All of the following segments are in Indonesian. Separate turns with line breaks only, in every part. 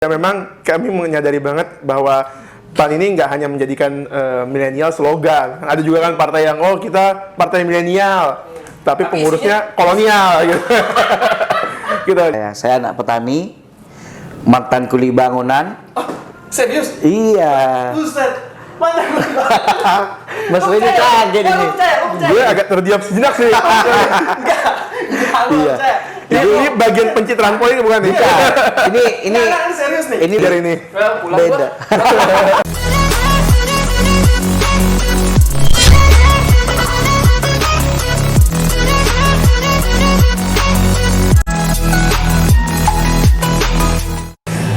Ya memang kami menyadari banget bahwa PAN ini nggak hanya menjadikan milenial slogan. Ada juga kan partai yang kita partai milenial, tapi pengurusnya kolonial gitu. Gitu.
Saya anak petani, mantan kuli bangunan.
Oh, serius?
Iya.
Buset. Mana kuli bangunan?
Mas Rini kaget ini.
Gue agak terdiam sejenak sih.
Iya.
Ini bagian pencitraan politik bukan nih?
Ini
Nggak, serius nih.
ini
Dari ini.
Pulang
beda.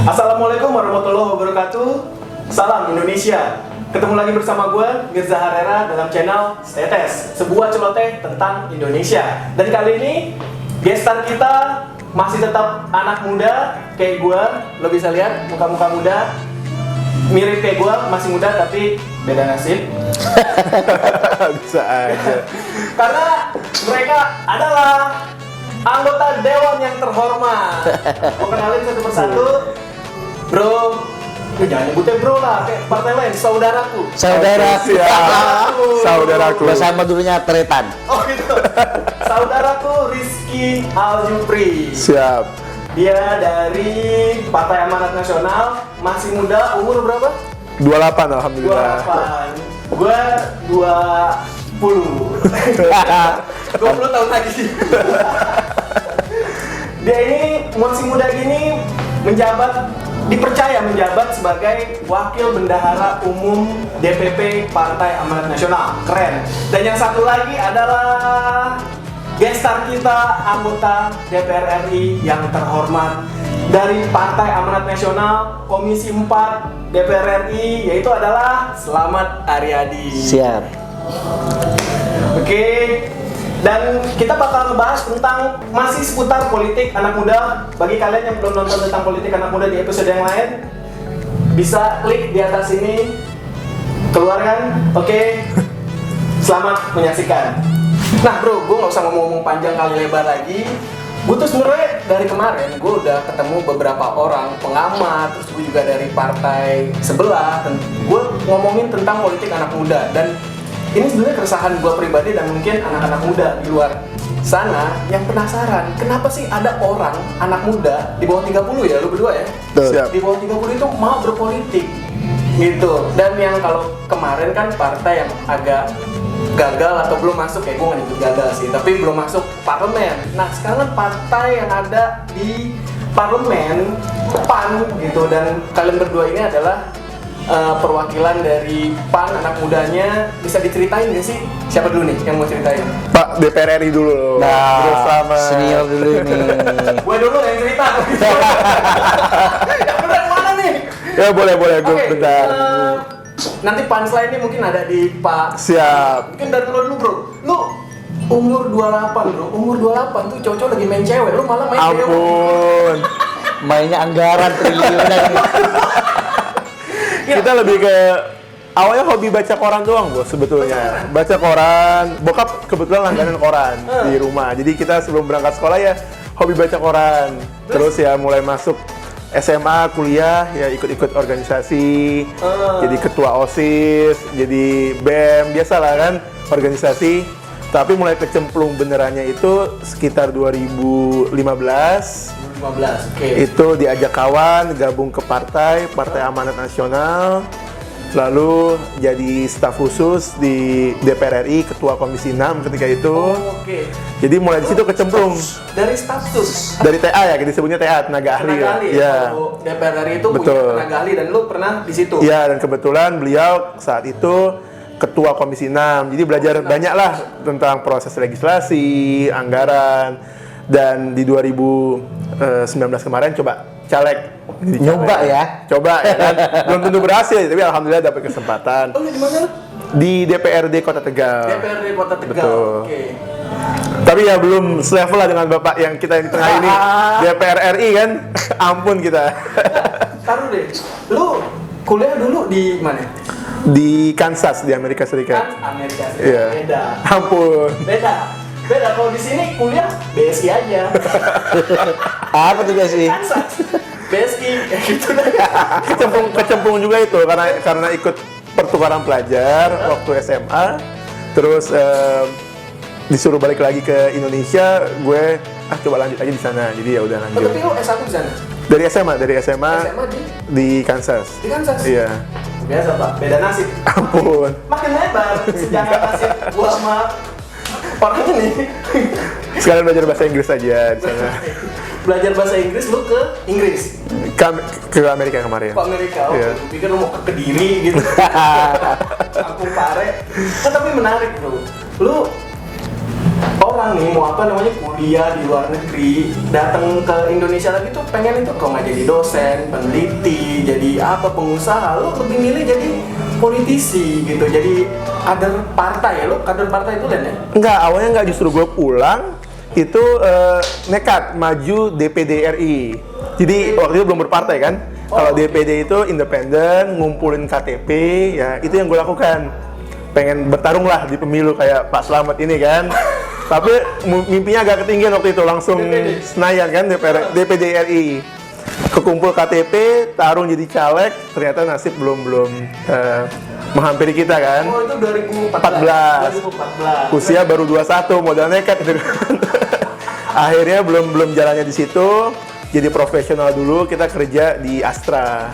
Assalamualaikum warahmatullahi wabarakatuh. Salam Indonesia. Ketemu lagi bersama gue, Mirza Harera, dalam channel Stetes, sebuah celoteh tentang Indonesia. Dan kali ini, gestar kita masih tetap anak muda kayak gue. Lo bisa lihat muka-muka muda, mirip kayak gue, masih muda tapi beda nasib.
Bisa aja.
Karena mereka adalah anggota dewan yang terhormat. Gue kenalin satu persatu. Bro, jangan nyebutnya bro lah, kayak partai lain, saudaraku.
Saudaraku.
Saudaraku.
Bersama dulunya Tretan.
Oh gitu. Saudaraku Rizky Aljupri.
Siap.
Dia dari Partai Amanat Nasional, masih muda, umur berapa?
28 alhamdulillah.
28. Gua 20. 20 tahun lagi. Dia ini masih muda gini dipercaya menjabat sebagai Wakil Bendahara Umum DPP Partai Amanat Nasional. Keren. Dan yang satu lagi adalah gestar kita, anggota DPR RI yang terhormat dari Partai Amanat Nasional Komisi 4 DPR RI, yaitu adalah Slamet Aryadi.
Siap.
Oke. Dan kita bakal ngebahas tentang masih seputar politik anak muda. Bagi kalian yang belum nonton tentang politik anak muda di episode yang lain, bisa klik di atas ini, keluarkan. Oke. Selamat menyaksikan. Nah bro, gue nggak usah ngomong panjang kali lebar lagi. Gue tuh sebenarnya dari kemarin gue udah ketemu beberapa orang pengamat, terus gue juga dari partai sebelah. Gue ngomongin tentang politik anak muda, dan ini sebenarnya keresahan gue pribadi dan mungkin anak-anak muda di luar sana yang penasaran, kenapa sih ada orang, anak muda di bawah 30 ya, lu berdua ya?
Siap.
Di bawah 30 itu mau berpolitik gitu. Dan yang kalau kemarin kan partai yang agak gagal atau belum masuk, ya gue nggak nyebut gagal sih, tapi belum masuk parlemen. Nah sekarang partai yang ada di parlemen, PAN gitu, dan kalian berdua ini adalah perwakilan dari PAN, anak mudanya. Bisa diceritain nggak sih? Siapa dulu nih yang mau ceritain?
Pak DPR RI dulu.
Nah,
bersama
senior dulu nih.
Gue dulu yang cerita. Yang benar mana nih?
Ya boleh gue
Oke,
bentar.
nanti punchline ini mungkin ada di Pak.
Siap.
Mungkin dari lo dulu bro. Lu umur 28 bro. Umur 28 tuh cowok lagi main cewek. Lu malah main cewek.
Ampun.
Mainnya anggaran triliunan.
Kita lebih ke awalnya hobi baca koran doang bos sebetulnya. Baca koran. Bokap kebetulan langganan koran di rumah. Jadi kita sebelum berangkat sekolah ya hobi baca koran. Terus ya mulai masuk SMA, kuliah ya ikut-ikut organisasi. Jadi ketua OSIS, jadi BEM, biasalah kan organisasi. Tapi mulai kecemplung benerannya itu sekitar 2015.
15, oke.
Itu diajak kawan gabung ke Partai Amanat Nasional, lalu jadi staf khusus di DPR RI, ketua Komisi 6 ketika itu.
Oh, oke.
Jadi mulai di situ kecemplung.
Dari status
Dari TA ya, disebutnya TA, tenaga ahli.
tenaga ahli
Ya.
Kalau DPR RI itu
Betul.
punya tenaga ahli, dan lu pernah di situ.
Ya, dan kebetulan beliau saat itu ketua Komisi 6. Jadi belajar banyak lah tentang proses legislasi, anggaran. Dan di 2019 kemarin coba caleg. Jadi
Nyoba
caleg.
ya.
Coba ya kan. Belum tentu berhasil, tapi alhamdulillah dapat kesempatan.
Oh, lu di mana?
Di DPRD Kota Tegal.
DPRD Kota Tegal.
Betul.
Oke.
Tapi ya belum selevel lah dengan Bapak yang kita di tengah ini. DPR RI kan. Ampun kita.
Taruh deh. Lu kuliah dulu di mana?
Di Kansas di Amerika
Kan
Serikat.
Amerika Serikat.
Iya.
Beda.
Ampun.
Beda. Kalau di sini kuliah BSI aja.
Apa tuh guys sih?
Kansas. Beski kayak gitu dah.
Kecemplung juga itu karena ikut pertukaran pelajar waktu SMA, terus disuruh balik lagi ke Indonesia, gue coba lanjut aja di sana. Jadi ya udah
Oh,
lanjut.
tapi lu S1 di sana?
Dari SMA
SMA
di Kansas.
di Kansas?
Iya.
Biasa Pak, beda nasib.
Ampun.
Makin lebar sejarah nasib gua sama orang ini.
Sekarang belajar bahasa Inggris aja di sana.
Belajar bahasa Inggris lu ke Inggris,
Ke Amerika kemarin.
ke Amerika. Oh,
Iya.
gue pikir lu mau ke Kediri gitu. Kampung Pare. Nah, tapi menarik bro. Lu orang nih mau apa namanya kuliah di luar negeri, datang ke Indonesia lagi tuh pengen itu kok nggak jadi dosen, peneliti, jadi apa pengusaha, lu lebih milih jadi politisi gitu, jadi kader partai ya, lu kader partai itu Len ya?
Enggak, awalnya enggak, justru gue pulang itu nekat maju DPD RI. Jadi waktu itu belum berpartai kan. Kalau DPD itu independen, ngumpulin KTP, ya itu yang gue lakukan. Pengen bertarung lah di pemilu kayak Pak Slamet ini kan. Tapi mimpinya agak ketinggian waktu itu, langsung Senayan kan DPD RI. Kekumpul KTP, tarung jadi caleg, ternyata nasib belum menghampiri kita kan.
Oh itu 2014. 2014.
Usia baru 21, modal nekat gitu kan. Akhirnya belum jalannya di situ. Jadi profesional dulu, kita kerja di Astra.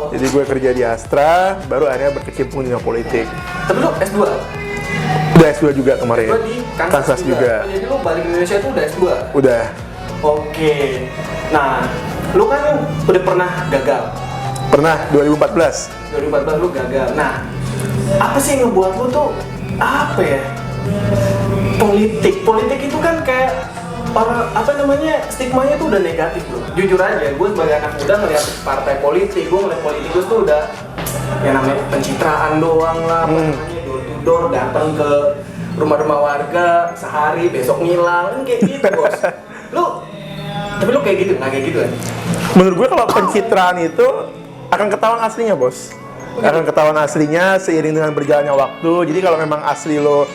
Jadi gue kerja di Astra, baru akhirnya berkecimpung di politik.
Tapi lu S2?
Udah S2 juga kemarin.
S2 di Kansas
juga.
Oh, jadi lu balik ke Indonesia tuh udah S2?
Udah.
Oke. Nah, lu kan udah pernah gagal.
Pernah 2014.
2014 lu gagal. Nah, apa sih yang ngebuat lu tuh apa ya? Politik itu kan kayak orang apa namanya stigmanya tuh udah negatif loh. Jujur aja, gue sebagai anak muda ngeliat partai politik, gue ngeliat politikus tuh udah yang namanya pencitraan doang lah, apa namanya door to door, datang ke rumah-rumah warga sehari besok ngilang, kan kayak gitu bos. Tapi lu kayak gitu, nggak kayak gitu kan?
Menurut gue kalau pencitraan itu akan ketahuan aslinya, bos. Akan ketahuan aslinya seiring dengan berjalannya waktu. Jadi kalau memang asli lo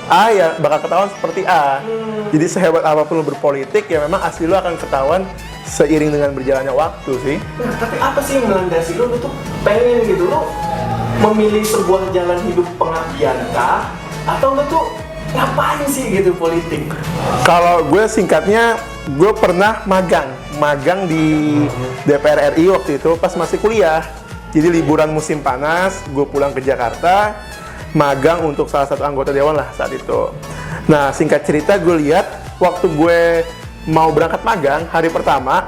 A, ya bakal ketahuan seperti A. Jadi sehebat apapun lo berpolitik, ya memang asli lo akan ketahuan seiring dengan berjalannya waktu sih.
Nah, tapi apa sih yang melandasi lu tuh pengen gitu, lu memilih sebuah jalan hidup pengabdian kah? Atau lu tuh ngapain sih gitu politik?
Kalau gue singkatnya, gue pernah magang di DPR RI waktu itu pas masih kuliah. Jadi liburan musim panas, gue pulang ke Jakarta, magang untuk salah satu anggota dewan lah saat itu. Nah, singkat cerita gue lihat waktu gue mau berangkat magang hari pertama,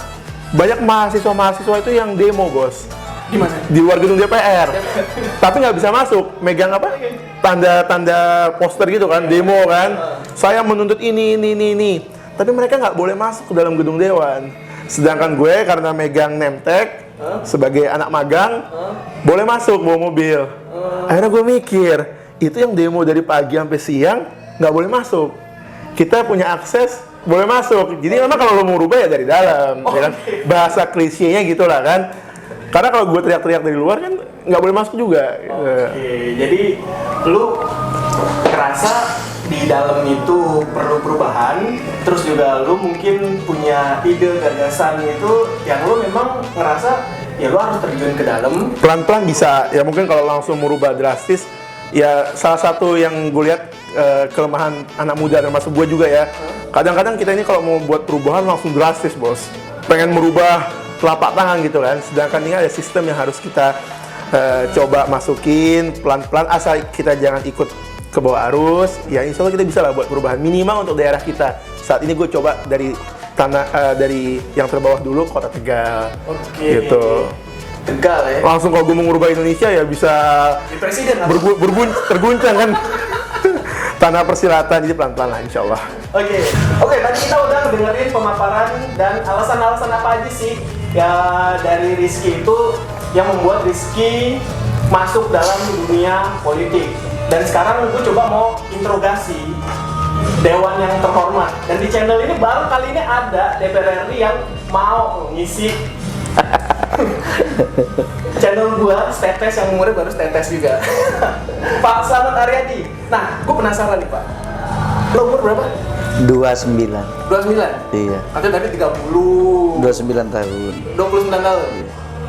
banyak mahasiswa-mahasiswa itu yang demo, bos.
Di mana?
Di luar gedung DPR. Tapi nggak bisa masuk, megang apa? Tanda-tanda poster gitu kan, demo kan. Saya menuntut ini. Tapi mereka nggak boleh masuk ke dalam gedung dewan. Sedangkan gue karena megang nemtek sebagai anak magang, boleh masuk bawa mobil. Akhirnya gue mikir, itu yang demo dari pagi sampai siang nggak boleh masuk. Kita punya akses, boleh masuk. Jadi memang kalau lo mau rubah ya dari dalam. Ya kan? Bahasa klisenya gitu lah kan. Karena kalau gue teriak-teriak dari luar kan nggak boleh masuk juga.
Oke, jadi lu ngerasa di dalam itu perlu perubahan, terus juga lu mungkin punya ide gagasan itu yang lu memang ngerasa ya lu harus terjun ke dalam.
Pelan-pelan bisa, ya mungkin kalau langsung merubah drastis, ya salah satu yang gue lihat kelemahan anak muda termasuk gue juga ya. Kadang-kadang kita ini kalau mau buat perubahan langsung drastis, bos. Pengen merubah telapak tangan gitu kan. Sedangkan ini ada sistem yang harus kita coba masukin pelan-pelan, asal kita jangan ikut ke bawah arus. Ya insya Allah kita bisa lah buat perubahan minimal untuk daerah kita. Saat ini gue coba dari dari yang terbawah dulu, Kota Tegal.
Oke.
Gitu.
Tegal ya.
Langsung kalau gue mau ngubah Indonesia ya bisa
Di presiden apa?
terguncang kan. Tanah persilatan, jadi pelan-pelan lah insya Allah.
Oke, tadi kita udah dengerin pemaparan dan alasan-alasan apa aja sih ya dari Rizky itu yang membuat Rizky masuk dalam dunia politik. Dan sekarang gue coba mau interogasi dewan yang terhormat. Dan di channel ini baru kali ini ada DPR RI yang mau ngisi channel gua Stetes yang umurnya baru Stetes juga. Pak Slamet Aryadi. Nah, gue penasaran nih Pak. Lo umur berapa?
29.
29?
Iya.
Atau dari 30?
29 tahun.
29 tahun?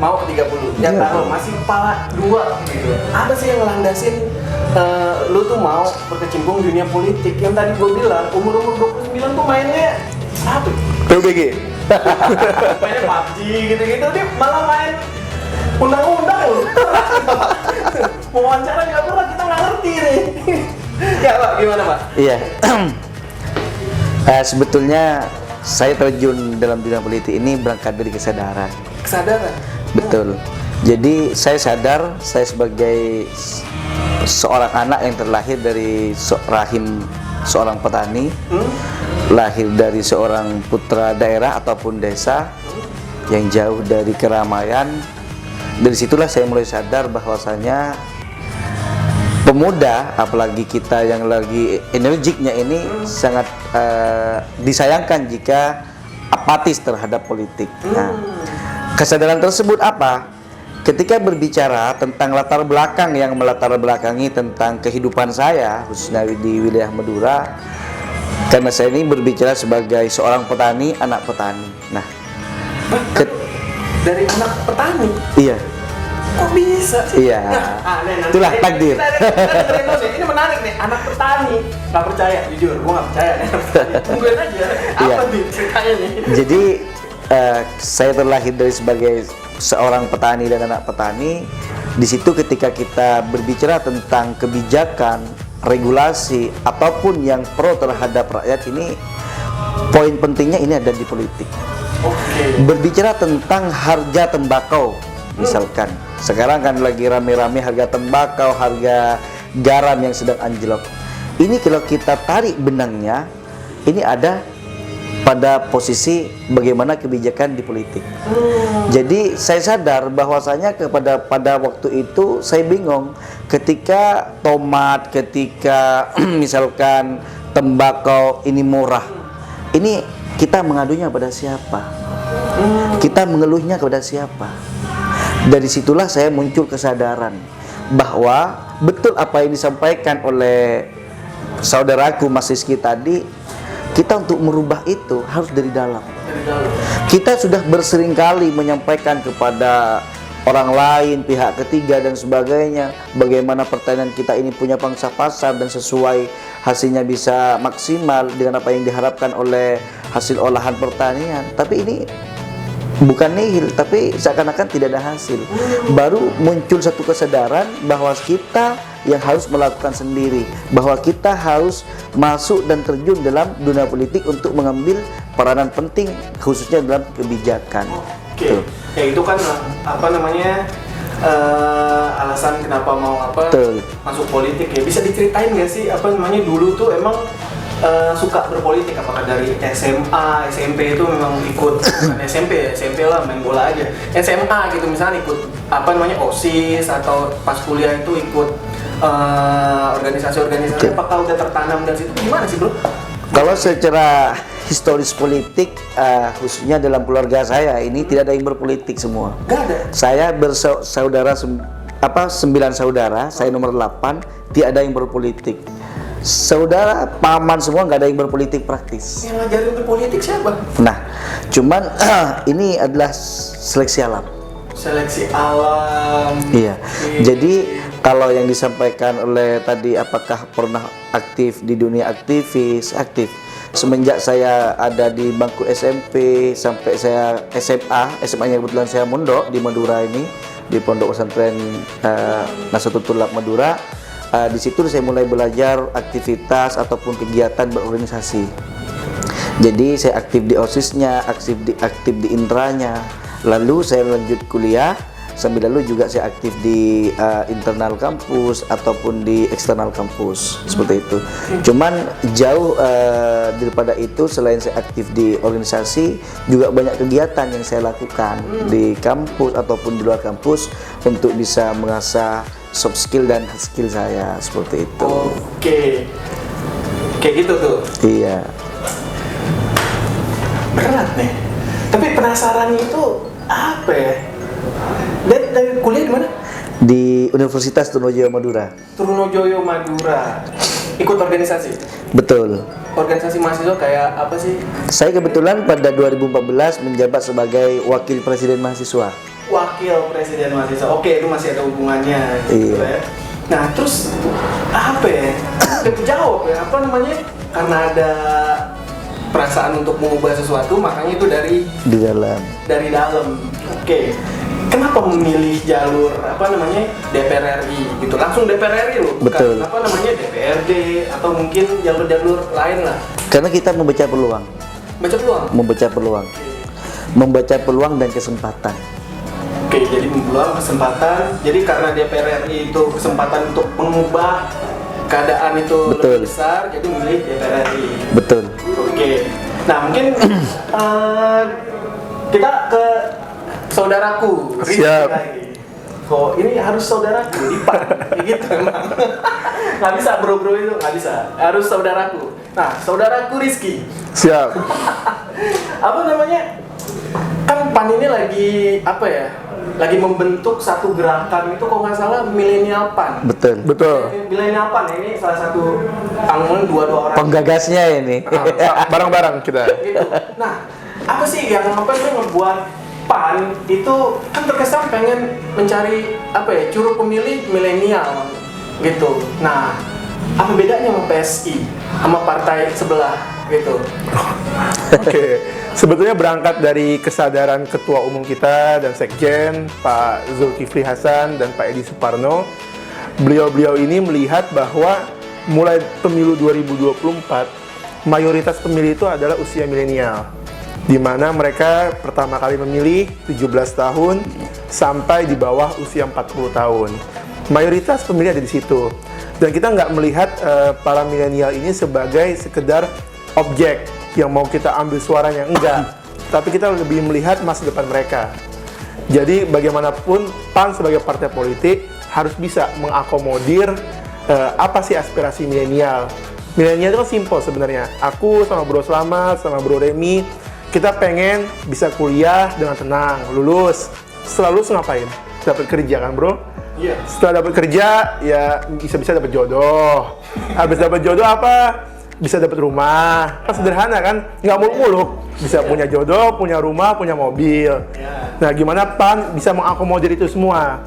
Mau ke 30? Ya
Iya.
taruh, masih kepala 2 gitu. Apa sih yang ngelandasin lu tuh mau berkecimpung dunia politik? Yang tadi gue bilang, umur-umur 29 tuh mainnya apa?
PUBG.
Mainnya PUBG gitu-gitu, dia malah main undang-undang loh. Mau wawancara nggak pernah, kita nggak ngerti nih. Ya Pak, gimana Pak?
Iya. Sebetulnya saya terjun dalam dunia politik ini berangkat dari kesadaran.
Kesadaran?
Betul. Jadi saya sadar saya sebagai seorang anak yang terlahir dari rahim seorang petani, lahir dari seorang putra daerah ataupun desa yang jauh dari keramaian. Dari situlah saya mulai sadar bahwasanya pemuda, apalagi kita yang lagi energiknya ini sangat disayangkan jika apatis terhadap politik. Nah, kesadaran tersebut apa? Ketika berbicara tentang latar belakang yang melatar belakangi tentang kehidupan saya, khususnya di wilayah Madura, karena saya ini berbicara sebagai seorang petani, anak petani. Nah,
Dari anak petani?
iya.
Kok bisa sih?
Iya.
Nah,
Itulah takdir.
Ini menarik nih, anak petani. Gak percaya, jujur, gua gak percaya nih. Tungguin aja,
Iya.
apa nih ceritanya nih?
Jadi saya terlahir dari sebagai seorang petani dan anak petani. Di situ ketika kita berbicara tentang kebijakan, regulasi ataupun yang pro terhadap rakyat ini, poin pentingnya ini ada di politik.
Oke.
Berbicara tentang harga tembakau, misalkan sekarang kan lagi rame-rame harga tembakau, harga garam yang sedang anjlok. Ini kalau kita tarik benangnya, ini ada pada posisi bagaimana kebijakan di politik. Jadi saya sadar bahwasanya pada waktu itu saya bingung ketika tomat, ketika misalkan tembakau ini murah. Ini kita mengadunya pada siapa? Kita mengeluhnya kepada siapa? Dari situlah saya muncul kesadaran bahwa betul apa yang disampaikan oleh saudaraku Mas Rizky tadi, kita untuk merubah itu harus dari dalam. Kita sudah bersering kali menyampaikan kepada orang lain, pihak ketiga dan sebagainya, bagaimana pertanian kita ini punya pangsa pasar dan sesuai hasilnya bisa maksimal dengan apa yang diharapkan oleh hasil olahan pertanian. Tapi ini bukan nihil, tapi seakan-akan tidak ada hasil. Baru muncul satu kesadaran bahwa kita yang harus melakukan sendiri, bahwa kita harus masuk dan terjun dalam dunia politik untuk mengambil peranan penting khususnya dalam kebijakan.
Oke. Ya itu kan apa namanya alasan kenapa mau masuk politik ya. Bisa diceritain nggak sih apa namanya dulu tuh emang suka berpolitik, apakah dari SMA, SMP itu memang ikut SMP lah main bola aja. SMA gitu misalnya ikut apa namanya OSIS atau pas kuliah itu ikut organisasi-organisasi, apakah udah tertanam dari situ gimana sih bro?
Kalau secara historis politik khususnya dalam keluarga saya ini tidak ada yang berpolitik semua.
Gak ada.
Saya bersaudara 9 saudara, saya nomor 8, tidak ada yang berpolitik. Saudara, paman semua nggak ada yang berpolitik praktis.
Yang ngajarin berpolitik siapa?
Nah, cuman ini adalah seleksi alam.
Seleksi alam.
Iya. Jadi kalau yang disampaikan oleh tadi apakah pernah aktif di dunia aktivis, aktif. Semenjak saya ada di bangku SMP sampai saya SMA-nya kebetulan saya mondok di Madura ini, di Pondok Pesantren Nasatul Tulab Madura. Di situ saya mulai belajar aktivitas ataupun kegiatan berorganisasi. Jadi saya aktif di OSIS-nya, aktif di intranya. Lalu saya lanjut kuliah, sambil lalu juga saya aktif di internal kampus ataupun di eksternal kampus, seperti itu. Cuman jauh daripada itu, selain saya aktif di organisasi, juga banyak kegiatan yang saya lakukan di kampus ataupun di luar kampus untuk bisa mengasah soft skill dan hard skill saya, seperti itu.
Oke. Kayak gitu tuh.
Iya.
Berat nih. Tapi penasaran itu apa ya? Dari kuliah di mana?
Di Universitas Trunojoyo Madura.
Trunojoyo Madura. Ikut organisasi?
Betul.
organisasi mahasiswa kayak apa sih?
Saya kebetulan pada 2014 menjabat sebagai wakil presiden mahasiswa.
Wakil presiden mahasiswa. Oke, itu masih ada hubungannya gitu
Iya.
ya. Nah, terus apa ya? Udah kejawab ya, apa namanya? Karena ada perasaan untuk mengubah sesuatu, makanya itu
Di dalam.
dari dalam. Oke. Kenapa memilih jalur apa namanya DPR RI gitu? Langsung DPR RI loh, bukan
Betul.
apa namanya DPRD atau mungkin jalur-jalur lain lah.
Karena kita membaca peluang,
Baca peluang.
membaca peluang dan kesempatan.
Oke, jadi peluang kesempatan. Jadi karena DPR RI itu kesempatan untuk mengubah keadaan itu
Betul.
lebih besar, jadi milih DPR RI.
Betul.
Oke. Nah, mungkin kita ke saudaraku. Rizky
Siap.
lagi. Kok ini harus saudaraku di PAN kayak gitu memang. Nggak bisa bro itu nggak bisa. Harus saudaraku. Nah, saudaraku Rizky.
Siap.
Apa namanya? Kan PAN ini lagi apa ya? Lagi membentuk satu gerakan itu kalau nggak salah milenial PAN.
Betul.
Betul.
Milenial PAN ini salah satu anggapan dua orang.
Penggagasnya ini.
Bareng-bareng kita.
Gitu. Nah, apa sih yang apa sih membuat PAN itu kan terkesan pengen mencari apa ya curug pemilih milenial gitu. Nah, apa bedanya sama PSI sama partai sebelah gitu?
Oke, sebetulnya berangkat dari kesadaran Ketua Umum kita dan Sekjen Pak Zulkifli Hasan dan Pak Edi Suparno. Beliau-beliau ini melihat bahwa mulai pemilu 2024 mayoritas pemilih itu adalah usia milenial, di mana mereka pertama kali memilih 17 tahun sampai di bawah usia 40 tahun. Mayoritas pemilih ada di situ. Dan kita nggak melihat para milenial ini sebagai sekedar objek yang mau kita ambil suaranya, enggak. Tapi kita lebih melihat masa depan mereka. Jadi bagaimanapun PAN sebagai partai politik harus bisa mengakomodir apa sih aspirasi milenial. Milenial itu kan simpel sebenarnya. Aku sama Bro Slamet, sama Bro Remy, kita pengen bisa kuliah dengan tenang, lulus. Setelah lulus ngapain? Dapat kerja kan bro?
Iya.
Setelah dapat kerja, ya bisa-bisa dapat jodoh. Habis dapat jodoh apa? Bisa dapat rumah. Kan sederhana kan? Nggak muluk-muluk. Bisa punya jodoh, punya rumah, punya mobil. Nah, gimana PAN bisa mengakomodir itu semua?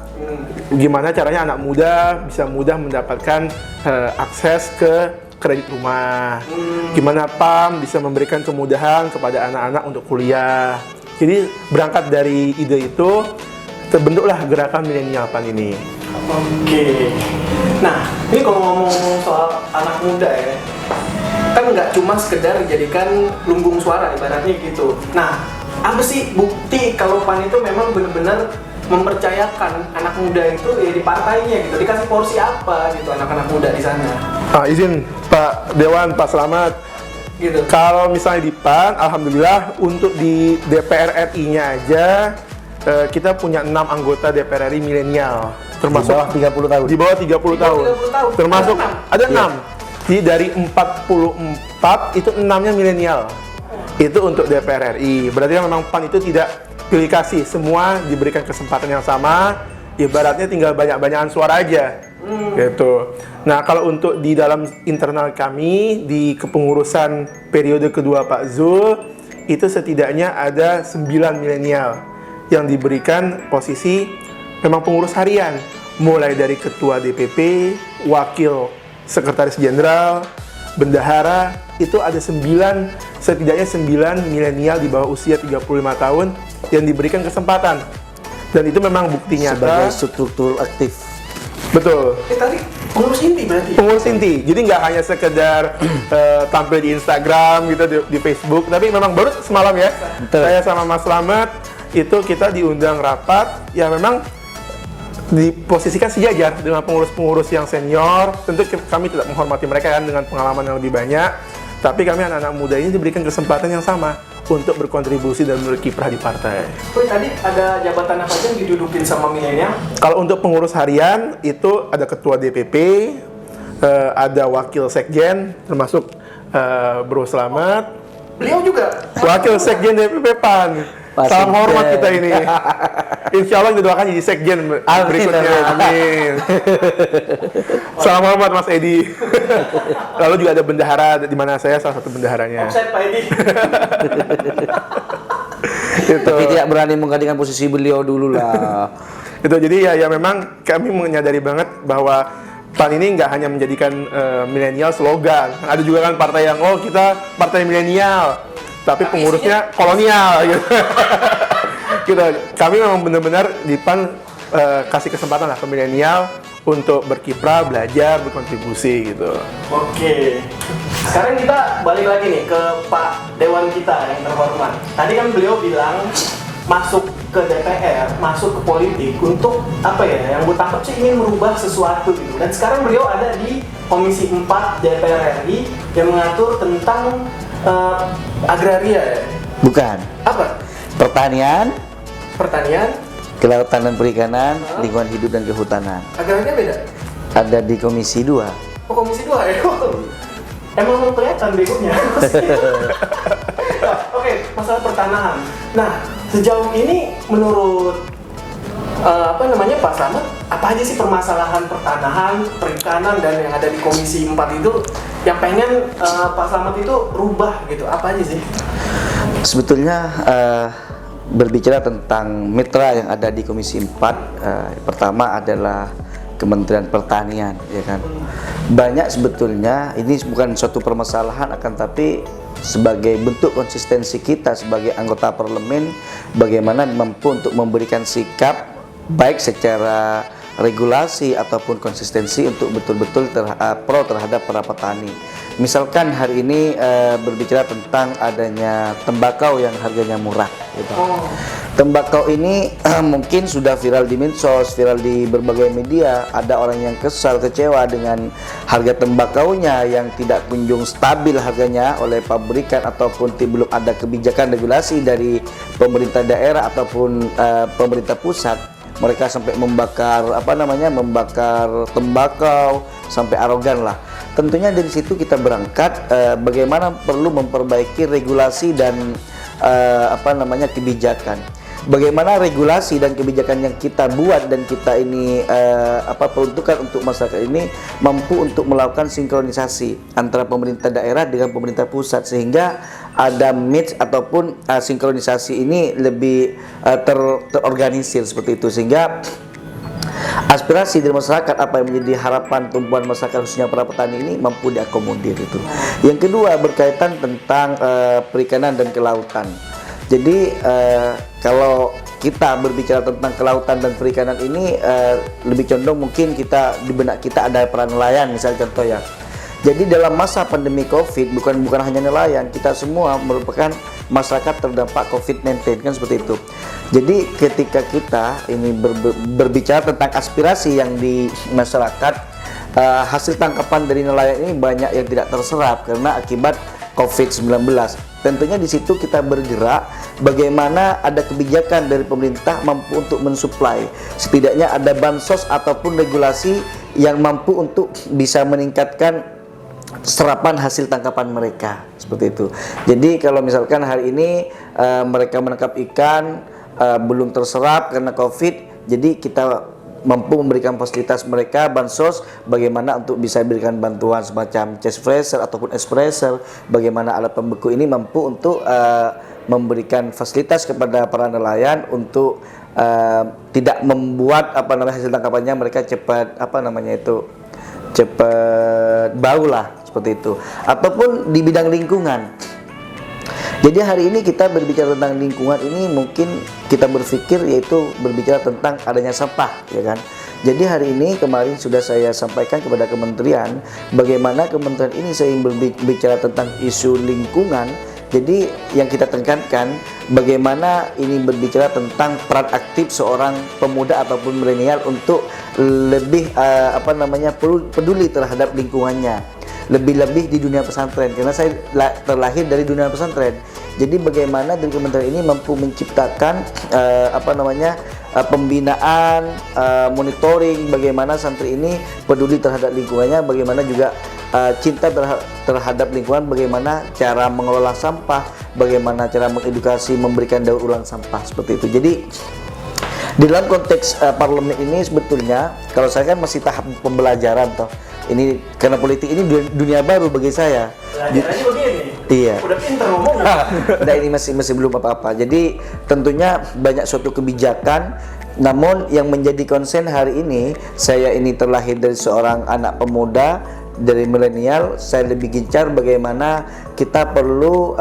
Gimana caranya anak muda bisa mudah mendapatkan akses ke kredit rumah? Gimana PAN bisa memberikan kemudahan kepada anak-anak untuk kuliah? Jadi berangkat dari ide itu, terbentuklah gerakan milenial PAN ini.
Oke. Nah, ini kalau ngomong soal anak muda ya, kan nggak cuma sekedar dijadikan lumbung suara ibaratnya gitu. Nah, apa sih bukti kalau PAN itu memang benar-benar mempercayakan anak muda itu ya di partainya gitu, dikasih porsi apa gitu anak-anak muda di sana
Izin Pak Dewan, Pak Slamet.
gitu.
Kalau misalnya di PAN, alhamdulillah untuk di DPR RI-nya aja kita punya 6 anggota DPR RI milenial, termasuk
Di bawah 30 tahun.
Di bawah 30 tahun.
30 tahun.
Termasuk
Ada enam?
ada 6. Jadi dari 44 itu 6-nya milenial. Itu untuk DPR RI. Berarti kan memang PAN itu tidak pilih kasih, semua diberikan kesempatan yang sama. Ibaratnya tinggal banyak-banyakan suara aja. Gitu. Nah, kalau untuk di dalam internal kami di kepengurusan periode kedua Pak Zul, itu setidaknya ada 9 milenial yang diberikan posisi memang pengurus harian, mulai dari ketua DPP, wakil sekretaris jenderal, bendahara, itu ada 9, setidaknya 9 milenial di bawah usia 35 tahun yang diberikan kesempatan. Dan itu memang bukti
Sebagai
nyata.
struktur aktif.
Betul.
Tadi pengurus inti berarti.
Pengurus inti. Jadi nggak hanya sekedar tampil di Instagram gitu, di Facebook, tapi memang baru semalam ya.
Betul.
Saya sama Mas Slamet itu kita diundang rapat, ya memang diposisikan sejajar dengan pengurus-pengurus yang senior. Tentu kami tidak menghormati mereka kan dengan pengalaman yang lebih banyak, tapi kami anak-anak muda ini diberikan kesempatan yang sama untuk berkontribusi dan berkiprah di partai.
Wih, tadi ada jabatan apa aja yang didudukin sama milenial?
Kalau untuk pengurus harian itu ada ketua DPP, ada wakil sekjen, termasuk Bro Slamet,
Beliau juga.
wakil sekjen DPP PAN.
Mas
Salam
Sekjen.
hormat kita ini. Insya Allah didoakan jadi sekjen berikutnya. Amin. Salam hormat Mas Edi. Lalu juga ada bendahara di mana saya salah satu bendaharanya.
Offset Pak Edi.
Gitu.
Tapi tidak berani menggantikan posisi beliau dulu lah.
Itu jadi ya memang kami menyadari banget bahwa PAN ini nggak hanya menjadikan milenial slogan. Ada juga kan partai yang kita partai milenial, tapi pengurusnya kolonial gitu. Gitu. Kami memang benar-benar di PAN kasih kesempatan lah ke milenial untuk berkiprah, belajar, berkontribusi gitu.
Oke. Sekarang kita balik lagi nih ke Pak Dewan kita yang terhormat. Tadi kan beliau bilang masuk ke DPR, masuk ke politik untuk apa ya? Yang gue tangkap sih ingin merubah sesuatu gitu. Dan sekarang beliau ada di Komisi 4 DPR RI yang mengatur tentang agraria ya.
Bukan.
Apa?
Pertanian,
Pertanian,
kelautan dan perikanan, lingkungan hidup dan kehutanan.
agraria beda.
Ada di Komisi 2.
Oh, Komisi 2 ya? Emang kelihatan begonya. Nah, oke, masalah pertanahan. Nah, sejauh ini menurut Pak Slamet, apa aja sih permasalahan pertanahan, perikanan dan yang ada di Komisi 4 itu yang pengen Pak Slamet itu rubah gitu? Apa aja sih?
Sebetulnya berbicara tentang mitra yang ada di Komisi 4, pertama adalah Kementerian Pertanian, ya kan. Banyak sebetulnya ini bukan suatu permasalahan, akan tapi sebagai bentuk konsistensi kita sebagai anggota parlemen, bagaimana mampu untuk memberikan sikap baik secara regulasi ataupun konsistensi untuk betul-betul pro terhadap para petani. Misalkan hari ini berbicara tentang adanya tembakau yang harganya murah gitu. Tembakau ini mungkin sudah viral di medsos, viral di berbagai media. Ada orang yang kesal, kecewa dengan harga tembakaunya yang tidak kunjung stabil harganya oleh pabrikan ataupun belum ada kebijakan regulasi dari pemerintah daerah ataupun pemerintah pusat. Mereka sampai membakar membakar tembakau sampai arogan lah. Tentunya dari situ kita berangkat bagaimana perlu memperbaiki regulasi dan kebijakan. Bagaimana regulasi dan kebijakan yang kita buat dan kita ini peruntukan untuk masyarakat ini mampu untuk melakukan sinkronisasi antara pemerintah daerah dengan pemerintah pusat, sehingga ada match ataupun sinkronisasi ini lebih terorganisir seperti itu, sehingga aspirasi dari masyarakat apa yang menjadi harapan tumpuan masyarakat khususnya para petani ini mampu diakomodir itu. Yang kedua berkaitan tentang perikanan dan kelautan. Jadi kalau kita berbicara tentang kelautan dan perikanan ini lebih condong mungkin kita di benak kita ada peran nelayan misalnya contoh ya. Jadi dalam masa pandemi Covid bukan hanya nelayan, kita semua merupakan masyarakat terdampak COVID-19 kan seperti itu. Jadi ketika kita ini berbicara tentang aspirasi yang di masyarakat, hasil tangkapan dari nelayan ini banyak yang tidak terserap karena akibat COVID-19. Tentunya di situ kita bergerak bagaimana ada kebijakan dari pemerintah mampu untuk mensuplai. Setidaknya ada bansos ataupun regulasi yang mampu untuk bisa meningkatkan serapan hasil tangkapan mereka seperti itu. Jadi kalau misalkan hari ini mereka menangkap ikan belum terserap karena COVID, jadi kita mampu memberikan fasilitas mereka bansos bagaimana untuk bisa berikan bantuan semacam chest freezer ataupun ice freezer, bagaimana alat pembeku ini mampu untuk memberikan fasilitas kepada para nelayan untuk tidak membuat hasil tangkapannya mereka cepat cepat bau lah seperti itu, ataupun di bidang lingkungan. Jadi hari ini kita berbicara tentang lingkungan ini mungkin kita berpikir yaitu berbicara tentang adanya sampah, ya kan. Jadi hari ini kemarin sudah saya sampaikan kepada kementerian bagaimana kementerian ini saya berbicara tentang isu lingkungan. Jadi yang kita tekankan bagaimana ini berbicara tentang peran aktif seorang pemuda ataupun milenial untuk lebih peduli terhadap lingkungannya. Lebih-lebih di dunia pesantren karena saya terlahir dari dunia pesantren. Jadi bagaimana dari kementerian ini mampu menciptakan pembinaan, monitoring bagaimana santri ini peduli terhadap lingkungannya, bagaimana juga cinta terhadap lingkungan, bagaimana cara mengelola sampah, bagaimana cara mengedukasi memberikan daur ulang sampah seperti itu. Jadi di dalam konteks parlemen ini sebetulnya kalau saya kan masih tahap pembelajaran toh. Ini karena politik ini dunia baru bagi saya.
Belajarannya begini.
Iya.
Udah pinter ngomong.
Nah ini masih belum apa-apa. Jadi tentunya banyak suatu kebijakan. Namun yang menjadi konsen hari ini, saya ini terlahir dari seorang anak pemuda dari milenial. Saya lebih gencar bagaimana kita perlu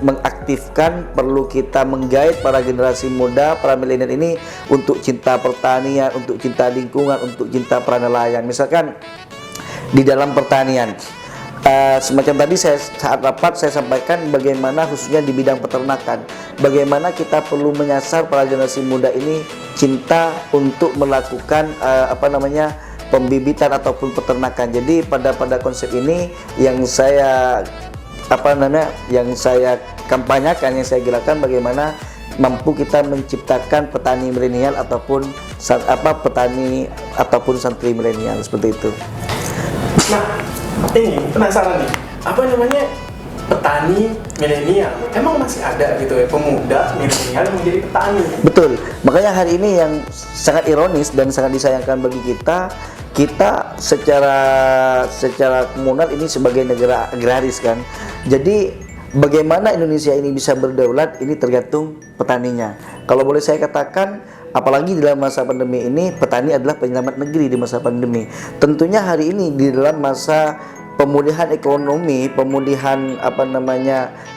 mengaktifkan, perlu kita menggait para generasi muda, para milenial ini untuk cinta pertanian, untuk cinta lingkungan, untuk cinta para nelayan. Misalkan di dalam pertanian, semacam tadi saya saat rapat saya sampaikan bagaimana khususnya di bidang peternakan, bagaimana kita perlu menyasar para generasi muda ini cinta untuk melakukan pembibitan ataupun peternakan. Jadi pada konsep ini yang saya kampanyakan, yang saya gerakan bagaimana mampu kita menciptakan petani milenial ataupun petani ataupun santri milenial seperti itu.
Nah, ini penasaran nih, apa namanya petani milenial? Emang masih ada gitu ya pemuda milenial yang menjadi petani?
Betul. Makanya hari ini yang sangat ironis dan sangat disayangkan bagi kita secara komunal ini sebagai negara agraris kan. Jadi bagaimana Indonesia ini bisa berdaulat ini tergantung petaninya. Kalau boleh saya katakan, apalagi dalam masa pandemi ini, petani adalah penyelamat negeri di masa pandemi. Tentunya hari ini di dalam masa pemulihan ekonomi, pemulihan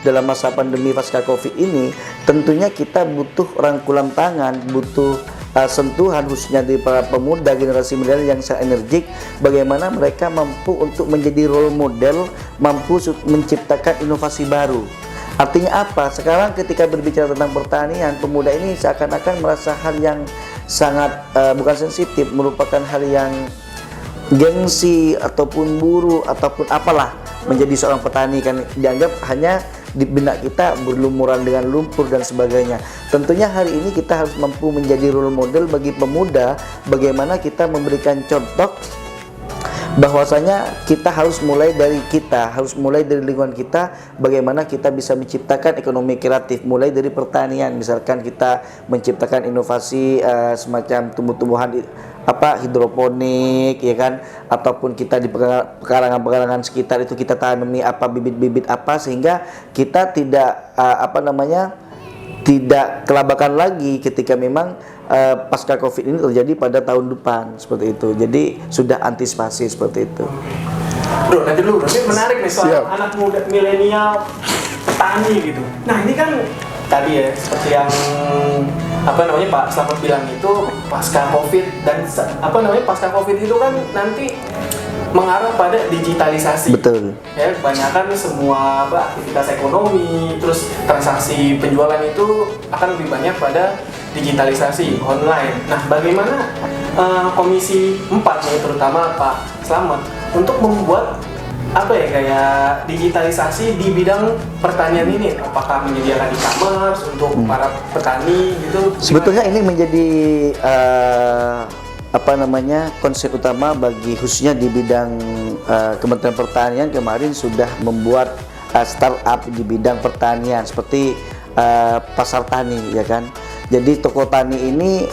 dalam masa pandemi pasca Covid ini, tentunya kita butuh rangkulan tangan, butuh sentuhan khususnya dari para pemuda generasi milenial yang sangat energik, bagaimana mereka mampu untuk menjadi role model, mampu menciptakan inovasi baru. Artinya apa? Sekarang ketika berbicara tentang pertanian, pemuda ini seakan-akan merasa hal yang sangat bukan sensitif, merupakan hal yang gengsi ataupun buru ataupun apalah. Menjadi seorang petani kan dianggap hanya di benak kita berlumuran dengan lumpur dan sebagainya. Tentunya hari ini kita harus mampu menjadi role model bagi pemuda, bagaimana kita memberikan contoh bahwasanya kita harus mulai dari lingkungan kita, bagaimana kita bisa menciptakan ekonomi kreatif mulai dari pertanian. Misalkan kita menciptakan inovasi semacam tumbuh-tumbuhan hidroponik ya kan, ataupun kita di pekarangan sekitar itu kita tanami bibit-bibit sehingga kita tidak tidak kelabakan lagi ketika memang pasca Covid ini terjadi pada tahun depan seperti itu. Jadi sudah antisipasi seperti itu.
Bro, nanti dulu, ini menarik nih soal anak muda milenial petani gitu. Nah ini kan tadi ya seperti yang Pak Slamet bilang itu pasca Covid dan pasca Covid itu kan nanti mengarah pada digitalisasi.
Betul.
Ya, kebanyakan semua aktivitas ekonomi, terus transaksi penjualan itu akan lebih banyak pada digitalisasi online. Nah, bagaimana Komisi 4 nih, terutama Pak Slamet untuk membuat kayak digitalisasi di bidang pertanian ini? Apakah menyediakan e-commerce untuk para petani gitu?
Sebetulnya ini menjadi konsep utama bagi khususnya di bidang Kementerian Pertanian kemarin sudah membuat startup di bidang pertanian seperti pasar tani ya kan. Jadi toko tani ini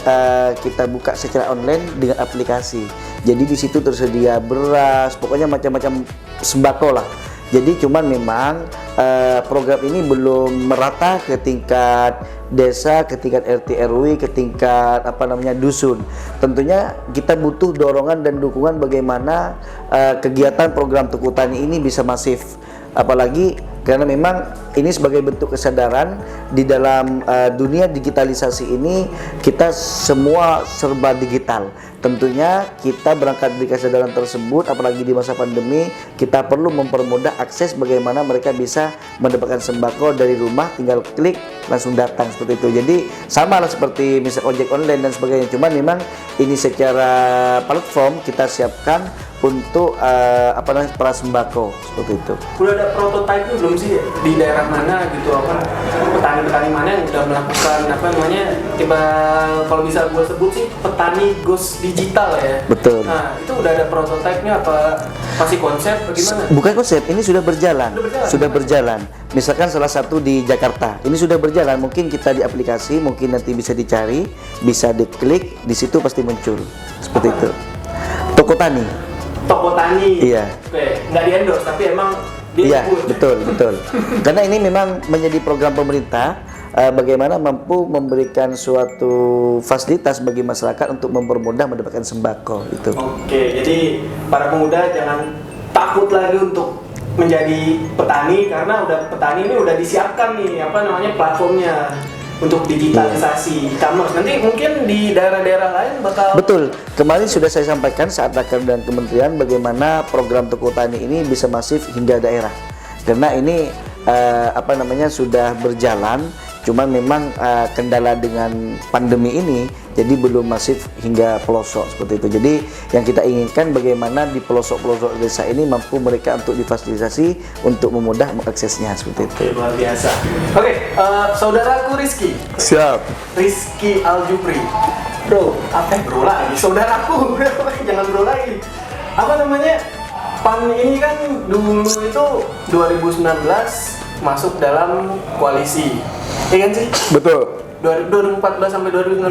kita buka secara online dengan aplikasi. Jadi di situ tersedia beras, pokoknya macam-macam sembako lah. Jadi cuman memang program ini belum merata ke tingkat desa, ke tingkat RT RW, ke tingkat dusun. Tentunya kita butuh dorongan dan dukungan bagaimana kegiatan program toko tani ini bisa masif. Apalagi karena memang ini sebagai bentuk kesadaran di dalam dunia digitalisasi ini kita semua serba digital. Tentunya kita berangkat dari kesadaran tersebut, apalagi di masa pandemi, kita perlu mempermudah akses bagaimana mereka bisa mendapatkan sembako dari rumah, tinggal klik langsung datang seperti itu. Jadi sama lah seperti misal ojek online dan sebagainya. Cuman memang ini secara platform kita siapkan untuk prasembako seperti itu.
Udah ada prototipe belum sih di daerah mana gitu, apa petani-petani mana yang udah melakukan apa namanya, tiba kalau bisa gue sebut sih petani ghost digital ya.
Betul.
Nah itu udah ada prototipenya apa masih konsep bagaimana?
Bukan konsep, ini sudah berjalan.
Sudah berjalan.
Misalkan salah satu di Jakarta, ini sudah berjalan. Mungkin kita di aplikasi, mungkin nanti bisa dicari, bisa diklik, di situ pasti muncul. Seperti itu. Toko Tani.
Toko Tani.
Iya.
Oke, nggak di endorse tapi emang dia
Iya,
sebut.
betul. Karena ini memang menjadi program pemerintah bagaimana mampu memberikan suatu fasilitas bagi masyarakat untuk mempermudah mendapatkan sembako itu.
Oke, jadi para pemuda jangan takut lagi untuk menjadi petani karena petani ini udah disiapkan nih apa namanya platformnya untuk digitalisasi e-commerce. Nanti mungkin di daerah-daerah lain bakal
Betul. Kemarin sudah saya sampaikan saat raker dan kementerian bagaimana program Toko Tani ini bisa masif hingga daerah. Karena ini sudah berjalan, cuman memang kendala dengan pandemi ini jadi belum masif hingga pelosok seperti itu. Jadi yang kita inginkan bagaimana di pelosok-pelosok desa ini mampu mereka untuk difasilitasi untuk memudah mengaksesnya seperti itu.
Oke, luar biasa. Oke, saudaraku Rizky.
Siap.
Rizky Aljupri. Bro, apa bro lagi? Saudaraku, jangan bro lagi. Apa namanya? PAN ini kan dulu itu 2019 masuk dalam koalisi. Iya kan sih?
Betul.
2014 sampai 2019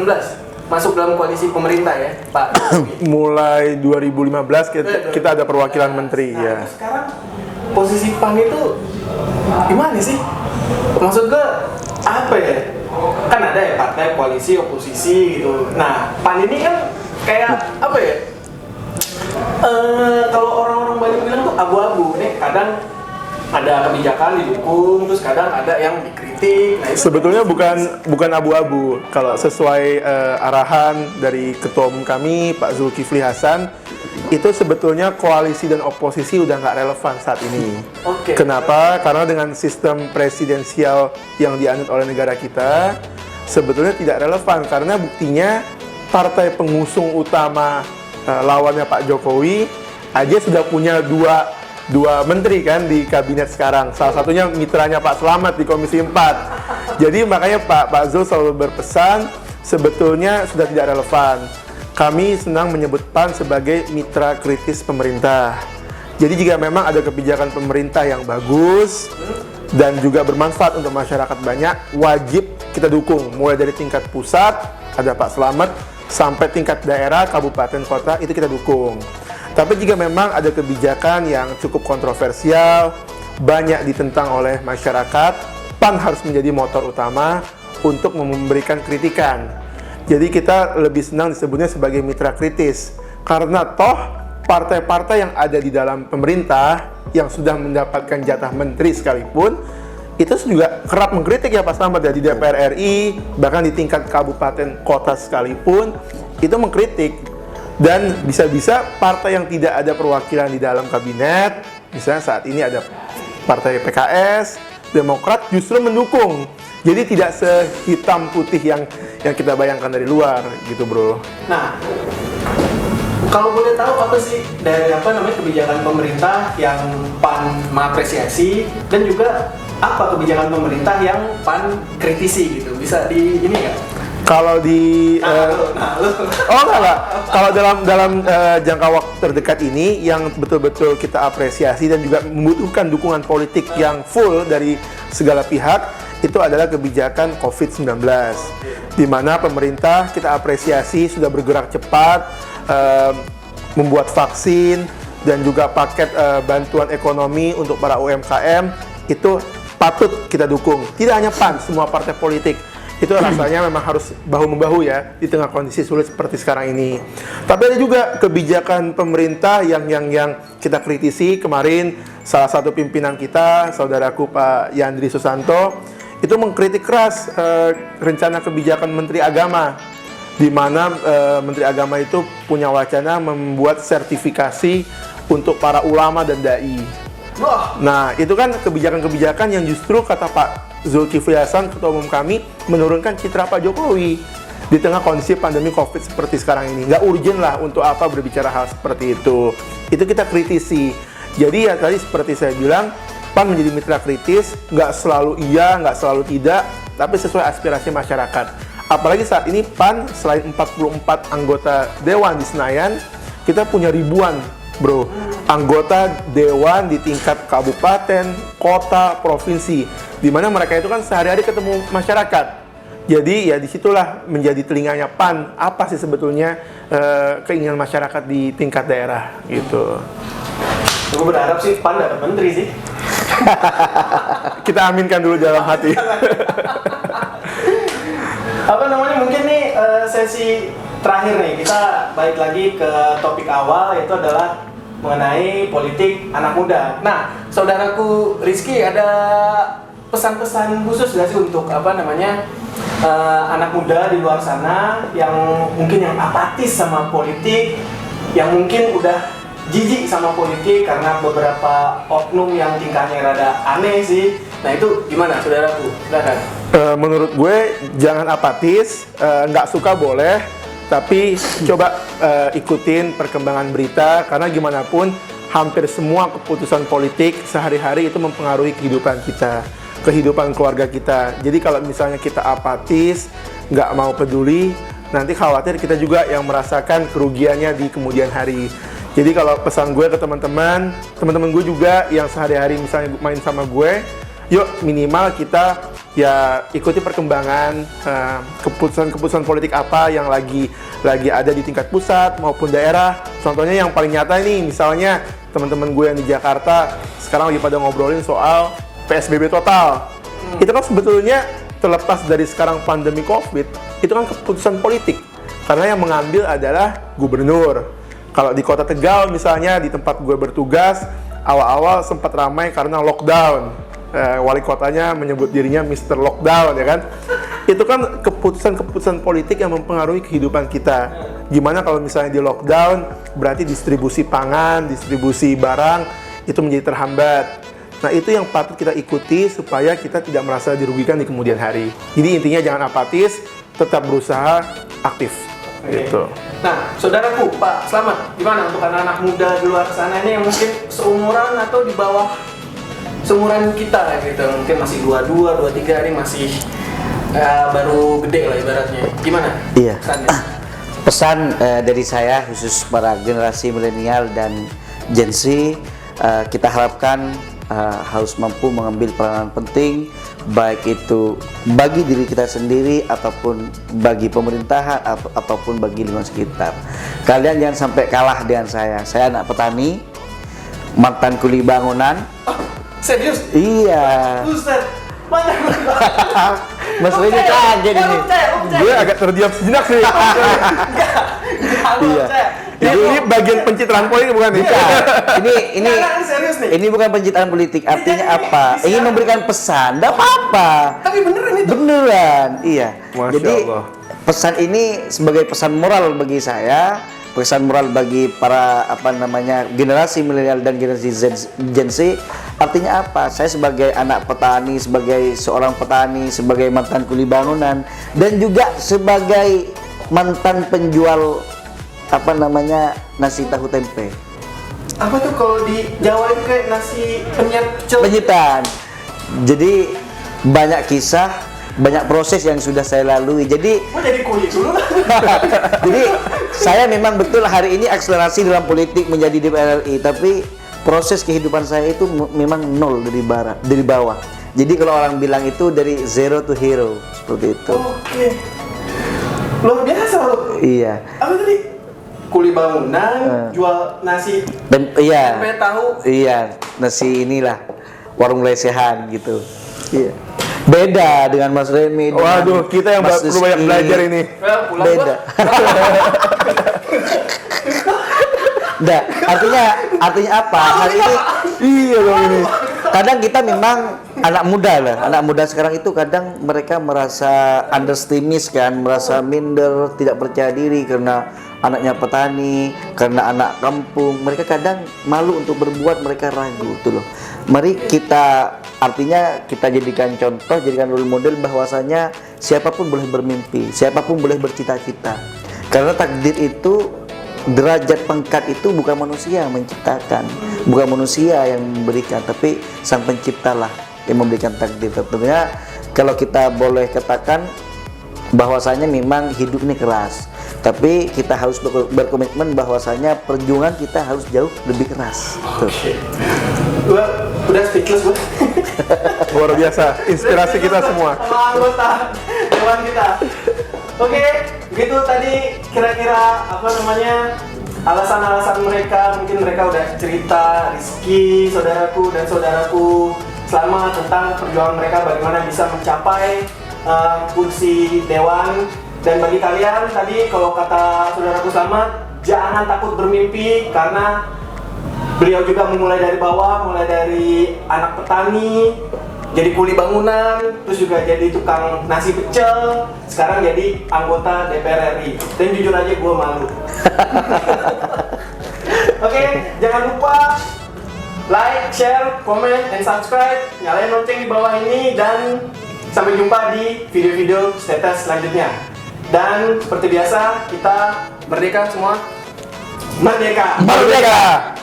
masuk dalam koalisi pemerintah ya, Pak Jokowi.
Mulai 2015 kita ada perwakilan menteri
Nah,
ya.
terus sekarang posisi PAN itu gimana sih? Maksud gue apa ya? Kan ada ya partai koalisi oposisi gitu. Nah, PAN ini kan kayak apa ya? Kalau orang-orang banyak bilang tuh abu-abu nih, kadang ada kebijakan didukung, terus kadang ada yang dikritik. Nah, itu
Sebetulnya bukan abu-abu. Kalau sesuai arahan dari ketua umum kami Pak Zulkifli Hasan, itu sebetulnya koalisi dan oposisi udah nggak relevan saat ini.
Oke.
Kenapa? Karena dengan sistem presidensial yang dianut oleh negara kita, sebetulnya tidak relevan karena buktinya partai pengusung utama lawannya Pak Jokowi aja sudah punya dua menteri kan di kabinet sekarang. Salah satunya mitranya Pak Slamet di Komisi 4. Jadi makanya Pak Zul selalu berpesan sebetulnya sudah tidak relevan. Kami senang menyebut PAN sebagai mitra kritis pemerintah. Jadi jika memang ada kebijakan pemerintah yang bagus dan juga bermanfaat untuk masyarakat banyak, wajib kita dukung. Mulai dari tingkat pusat, ada Pak Slamet, sampai tingkat daerah, kabupaten, kota, itu kita dukung. Tapi jika memang ada kebijakan yang cukup kontroversial, banyak ditentang oleh masyarakat, PAN harus menjadi motor utama untuk memberikan kritikan. Jadi kita lebih senang disebutnya sebagai mitra kritis. Karena toh partai-partai yang ada di dalam pemerintah yang sudah mendapatkan jatah menteri sekalipun, itu juga kerap mengkritik ya Pak Slamet ya, di DPR RI, bahkan di tingkat kabupaten kota sekalipun, itu mengkritik. Dan bisa-bisa partai yang tidak ada perwakilan di dalam kabinet, misalnya saat ini ada partai PKS, Demokrat justru mendukung. Jadi tidak sehitam putih yang kita bayangkan dari luar gitu bro.
Nah, kalau boleh tahu apa sih dari kebijakan pemerintah yang PAN mengapresiasi dan juga apa kebijakan pemerintah yang PAN kritisi gitu, bisa di ini nggak?
Kalau di
Lu.
oh enggak. Kalau dalam jangka waktu terdekat ini yang betul-betul kita apresiasi dan juga membutuhkan dukungan politik yang full dari segala pihak, itu adalah kebijakan COVID-19. Di mana pemerintah kita apresiasi sudah bergerak cepat membuat vaksin dan juga paket bantuan ekonomi untuk para UMKM, itu patut kita dukung. Tidak hanya PAN, semua partai politik. Itu rasanya memang harus bahu-membahu ya di tengah kondisi sulit seperti sekarang ini. Tapi ada juga kebijakan pemerintah yang kita kritisi. Kemarin salah satu pimpinan kita, saudaraku Pak Yandri Susanto, itu mengkritik keras rencana kebijakan Menteri Agama, di mana Menteri Agama itu punya wacana membuat sertifikasi untuk para ulama dan dai. Nah, itu kan kebijakan-kebijakan yang justru kata Pak Zulkifli Hasan, ketua umum kami, menurunkan citra Pak Jokowi. di tengah kondisi pandemi COVID seperti sekarang ini. Nggak urgent lah untuk apa berbicara hal seperti itu. Itu kita kritisi. Jadi ya tadi seperti saya bilang, PAN menjadi mitra kritis, nggak selalu iya, nggak selalu tidak, tapi sesuai aspirasi masyarakat. Apalagi saat ini PAN selain 44 anggota Dewan di Senayan, kita punya ribuan, bro, anggota Dewan di tingkat kabupaten, kota, provinsi, di mana mereka itu kan sehari-hari ketemu masyarakat. Jadi ya disitulah menjadi telinganya PAN, apa sih sebetulnya keinginan masyarakat di tingkat daerah gitu.
Gue berharap sih PAN dapat menteri sih.
Kita aminkan dulu dalam hati.
Apa namanya, mungkin nih sesi terakhir nih, kita balik lagi ke topik awal, yaitu adalah mengenai politik anak muda. Nah, saudaraku Rizky, ada pesan-pesan khusus nggak sih untuk apa namanya anak muda di luar sana yang mungkin yang apatis sama politik, yang mungkin udah jijik sama politik karena beberapa oknum yang tingkahnya rada aneh sih. Nah itu gimana saudaraku? Silakan.
Menurut gue jangan apatis, nggak suka boleh, tapi coba ikutin perkembangan berita, karena gimana pun hampir semua keputusan politik sehari-hari itu mempengaruhi kehidupan kita, kehidupan keluarga kita. Jadi kalau misalnya kita apatis, nggak mau peduli, nanti khawatir kita juga yang merasakan kerugiannya di kemudian hari. Jadi kalau pesan gue ke teman-teman gue juga yang sehari-hari misalnya main sama gue, yuk minimal kita ya ikuti perkembangan keputusan-keputusan politik apa yang lagi ada di tingkat pusat maupun daerah. Contohnya yang paling nyata ini, misalnya teman-teman gue yang di Jakarta sekarang lagi pada ngobrolin soal PSBB total. Itu kan sebetulnya terlepas dari sekarang pandemi COVID, itu kan keputusan politik. Karena yang mengambil adalah gubernur. Kalau di Kota Tegal misalnya, di tempat gue bertugas, awal-awal sempat ramai karena lockdown. Wali kotanya menyebut dirinya Mr. Lockdown, ya kan? Itu kan keputusan-keputusan politik yang mempengaruhi kehidupan kita. Gimana kalau misalnya di lockdown, berarti distribusi pangan, distribusi barang, itu menjadi terhambat. Nah itu yang patut kita ikuti supaya kita tidak merasa dirugikan di kemudian hari. Jadi intinya jangan apatis, tetap berusaha aktif. Gitu.
Nah, saudaraku, Pak Slamet, gimana untuk anak-anak muda di luar sana ini yang mungkin seumuran atau di bawah seumuran kita gitu, mungkin masih 22, 23, ini masih baru gede lah ibaratnya. Gimana?
Iya.
Pesannya?
Pesan dari saya khusus para generasi milenial dan Gen Z, kita harapkan harus mampu mengambil peranan penting, baik itu bagi diri kita sendiri ataupun bagi pemerintahan ataupun bagi lingkungan sekitar. Kalian jangan sampai kalah dengan saya. Saya anak petani, mantan kuli bangunan.
Serius?
Iya.
Buset. Mana?
Mas Reni kaget ini.
Gue agak terdiam sejenak sih.
Iya.
Ini bagian pencitraan politik bukan nih?
Ini
Nah, serius nih.
ini bukan pencitraan politik. Artinya apa? Ingin memberikan pesan. Tidak apa-apa.
Tapi beneran itu.
Beneran, iya.
Masya
Jadi
Allah.
pesan ini sebagai pesan moral bagi saya, pesan moral bagi para generasi milenial dan generasi Gen Z. Artinya apa? Saya sebagai anak petani, sebagai seorang petani, sebagai mantan kuli bangunan, dan juga sebagai mantan penjual nasi tahu tempe.
Apa tuh kalau di Jawa itu kayak nasi
Penyitaan. Jadi banyak kisah, banyak proses yang sudah saya lalui. Jadi
Gue jadi kuli dulu lah.
Jadi saya memang betul hari ini akselerasi dalam politik menjadi DPR RI, tapi proses kehidupan saya itu memang nol dari bawah. Jadi kalau orang bilang itu dari zero to hero, seperti itu.
Oke. Luar biasa loh.
Iya.
Apa tadi? Kuli bangunan, jual nasi
Iya.
tempe tahu.
Iya, nasi inilah warung lesehan gitu. Iya. Beda dengan Mas Remi. dengan
Waduh, kita yang
Mas
perlu banyak
Rizky.
belajar ini.
Pulang
Beda. Nggak, artinya apa? Hari ini
Iya dong ini.
kadang kita memang anak muda lah. Anak muda sekarang itu kadang mereka merasa underestimis kan, merasa minder, tidak percaya diri karena anaknya petani, karena anak kampung. Mereka kadang malu untuk berbuat, mereka ragu tuh loh. Mari kita, artinya kita jadikan contoh, jadikan role model bahwasanya siapapun boleh bermimpi, siapapun boleh bercita-cita. Karena takdir itu, derajat pangkat itu bukan manusia yang menciptakan, bukan manusia yang memberikan, tapi sang penciptalah yang memberikan takdir. Tentunya kalau kita boleh katakan bahwasanya memang hidup ini keras, tapi kita harus berkomitmen bahwasanya perjuangan kita harus jauh lebih keras. Tuh.
Gua udah speechless gua.
Luar biasa, inspirasi kita semua.
Sama anggota dewan kita. Oke, begitu tadi kira-kira apa namanya alasan-alasan mereka. Mungkin mereka udah cerita, Rizky, saudaraku dan saudaraku, selama tentang perjuangan mereka bagaimana bisa mencapai kursi dewan. Dan bagi kalian tadi, kalau kata saudaraku Selamat, jangan takut bermimpi karena beliau juga memulai dari bawah, mulai dari anak petani, jadi kuli bangunan, terus juga jadi tukang nasi pecel, sekarang jadi anggota DPR RI. Dan jujur aja gue malu. Oke, jangan lupa like, share, comment, and subscribe. Nyalain lonceng di bawah ini dan sampai jumpa di video-video status selanjutnya. Dan seperti biasa, kita merdeka semua. Merdeka!
Merdeka!